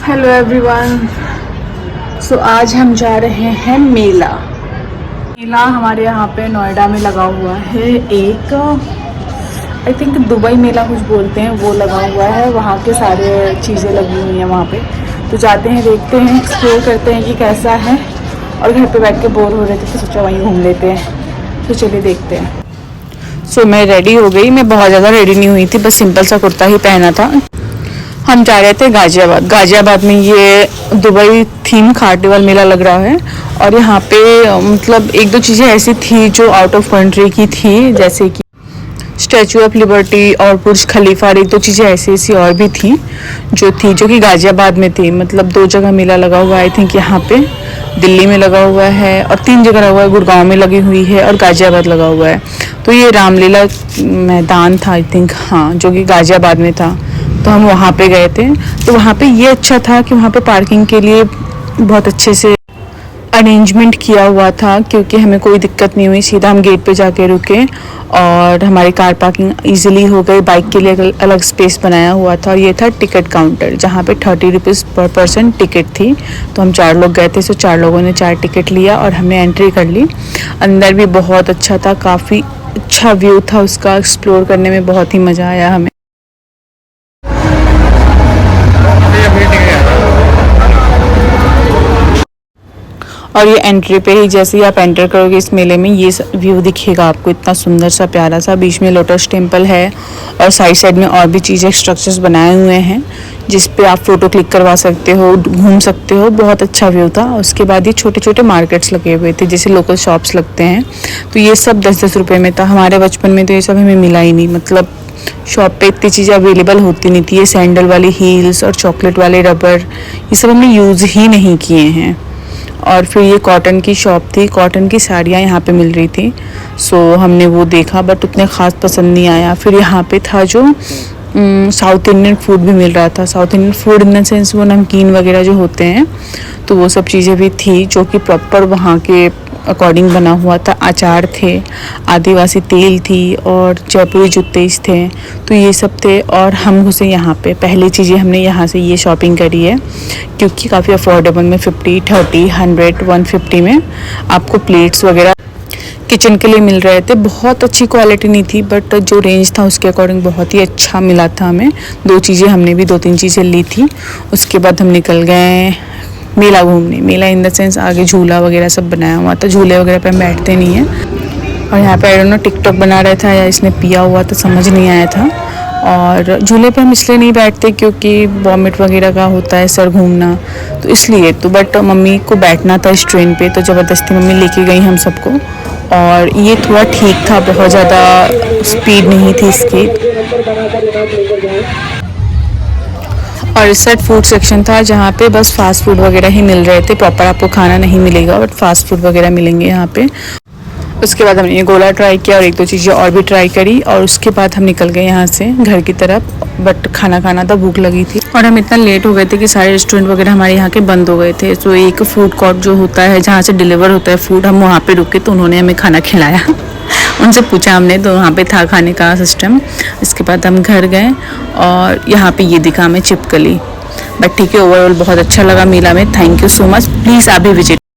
Hello everyone. सो आज हम जा रहे हैं मेला हमारे यहाँ पे नोएडा में लगा हुआ है एक, आई थिंक दुबई मेला कुछ बोलते हैं, वो लगा हुआ है। वहाँ के सारे चीज़ें लगी हुई हैं वहाँ पे, तो जाते हैं, देखते हैं, एक्सप्लोर करते हैं कि कैसा है। और घर पे बैठ के बोर हो रहे थे तो सोचा वहीं घूम लेते हैं, तो चलिए देखते हैं। सो मैं रेडी हो गई। मैं बहुत ज़्यादा रेडी नहीं हुई थी, बस सिंपल सा कुर्ता ही पहना था। हम जा रहे थे गाजियाबाद में ये दुबई थीम कार्निवल मेला लग रहा है। और यहाँ पे मतलब एक दो चीज़ें ऐसी थी जो आउट ऑफ कंट्री की थी, जैसे कि स्टैचू ऑफ लिबर्टी और बुर्ज खलीफा, और एक दो चीज़ें ऐसी और भी थी जो कि गाजियाबाद में थी। मतलब 2 जगह मेला लगा हुआ है। आई थिंक यहाँ पे दिल्ली में लगा हुआ है और 3 जगह लगा हुआ है, गुड़गांव में लगी हुई है और गाजियाबाद लगा हुआ है। तो ये रामलीला मैदान था आई थिंक, हाँ, जो कि गाजियाबाद में था। तो हम वहाँ पे गए थे। तो वहाँ पे ये अच्छा था कि वहाँ पे पार्किंग के लिए बहुत अच्छे से अरेंजमेंट किया हुआ था, क्योंकि हमें कोई दिक्कत नहीं हुई। सीधा हम गेट पे जाके रुके और हमारी कार पार्किंग इजीली हो गई। बाइक के लिए अलग स्पेस बनाया हुआ था। और ये था टिकट काउंटर, जहाँ पे 30 रुपीज़ पर पर्सन टिकट थी। तो हम 4 लोग गए थे, तो 4 लोगों ने 4 टिकट लिया और हमने एंट्री कर ली। अंदर भी बहुत अच्छा था, काफ़ी अच्छा व्यू था उसका, एक्सप्लोर करने में बहुत ही मज़ा आया हमें। और ये एंट्री पे ही, जैसे ही आप एंटर करोगे इस मेले में, ये व्यू दिखेगा आपको, इतना सुंदर सा प्यारा सा। बीच में लोटस टेम्पल है और साइड में और भी चीज़ें, स्ट्रक्चर्स बनाए हुए हैं जिस पे आप फ़ोटो क्लिक करवा सकते हो, घूम सकते हो। बहुत अच्छा व्यू था। उसके बाद ये छोटे छोटे मार्केट्स लगे हुए थे, जैसे लोकल शॉप्स लगते हैं। तो ये सब 10-10 रुपये में था। हमारे बचपन में तो ये सब हमें मिला ही नहीं, मतलब शॉप पे इतनी चीज़ें अवेलेबल होती नहीं थी। ये सैंडल वाली हील्स और चॉकलेट वाले रबर, ये सब हमने यूज़ ही नहीं किए हैं। और फिर ये कॉटन की शॉप थी, कॉटन की साड़ियाँ यहाँ पे मिल रही थी। सो हमने वो देखा, बट उतने ख़ास पसंद नहीं आया। फिर यहाँ पे था जो साउथ इंडियन फूड भी मिल रहा था। South Indian food in the sense वो नमकीन वगैरह जो होते हैं, तो वो सब चीज़ें भी थी जो कि प्रॉपर वहाँ के अकॉर्डिंग बना हुआ था। अचार थे, आदिवासी तेल थी और जयपुरी जूते थे। तो ये सब थे। और हम घुसे यहाँ पे। पहली चीज़ें हमने यहाँ से ये शॉपिंग करी है, क्योंकि काफ़ी अफोर्डेबल में 50, 30, 100, 150 में आपको प्लेट्स वगैरह किचन के लिए मिल रहे थे। बहुत अच्छी क्वालिटी नहीं थी, बट जो रेंज था उसके अकॉर्डिंग बहुत ही अच्छा मिला था हमें। 2 चीज़ें हमने भी 2-3 चीज़ें ली थी। उसके बाद हम निकल गए मेला घूमने। मेला इन द सेंस आगे झूला वगैरह सब बनाया हुआ था। झूले वगैरह पे हम बैठते नहीं हैं। और यहाँ पे आई डोंट नो टिकटॉक बना रहा था या इसने पिया हुआ था, समझ नहीं आया था। और झूले पे हम इसलिए नहीं बैठते क्योंकि वॉमिट वगैरह का होता है, सर घूमना, तो इसलिए। तो बट मम्मी को बैठना था इस ट्रेन पे, तो ज़बरदस्ती मम्मी लेके गई हम सबको। और ये थोड़ा ठीक था, बहुत ज़्यादा स्पीड नहीं थी इसकी। और इस साइड फूड सेक्शन था, जहाँ पे बस फास्ट फूड वगैरह ही मिल रहे थे। प्रॉपर आपको खाना नहीं मिलेगा, बट फास्ट फूड वगैरह मिलेंगे यहाँ पे। उसके बाद हमने ये गोला ट्राई किया और एक दो चीज़ें और भी ट्राई करी। और उसके बाद हम निकल गए यहाँ से घर की तरफ। बट खाना खाना था, भूख लगी थी और हम इतना लेट हो गए थे कि सारे रेस्टोरेंट वगैरह हमारे यहाँ के बंद हो गए थे। तो एक फूड कोर्ट जो होता है जहाँ से डिलीवर होता है फूड, हम वहाँ पे रुके, तो उन्होंने हमें खाना खिलाया। उनसे पूछा हमने, तो वहाँ पे था खाने का सिस्टम। इसके बाद हम घर गए और यहाँ पे ये दिखा हमें छिपकली। बट ठीक है, ओवरऑल बहुत अच्छा लगा मेला में। Thank you so much. Please आप भी विजिट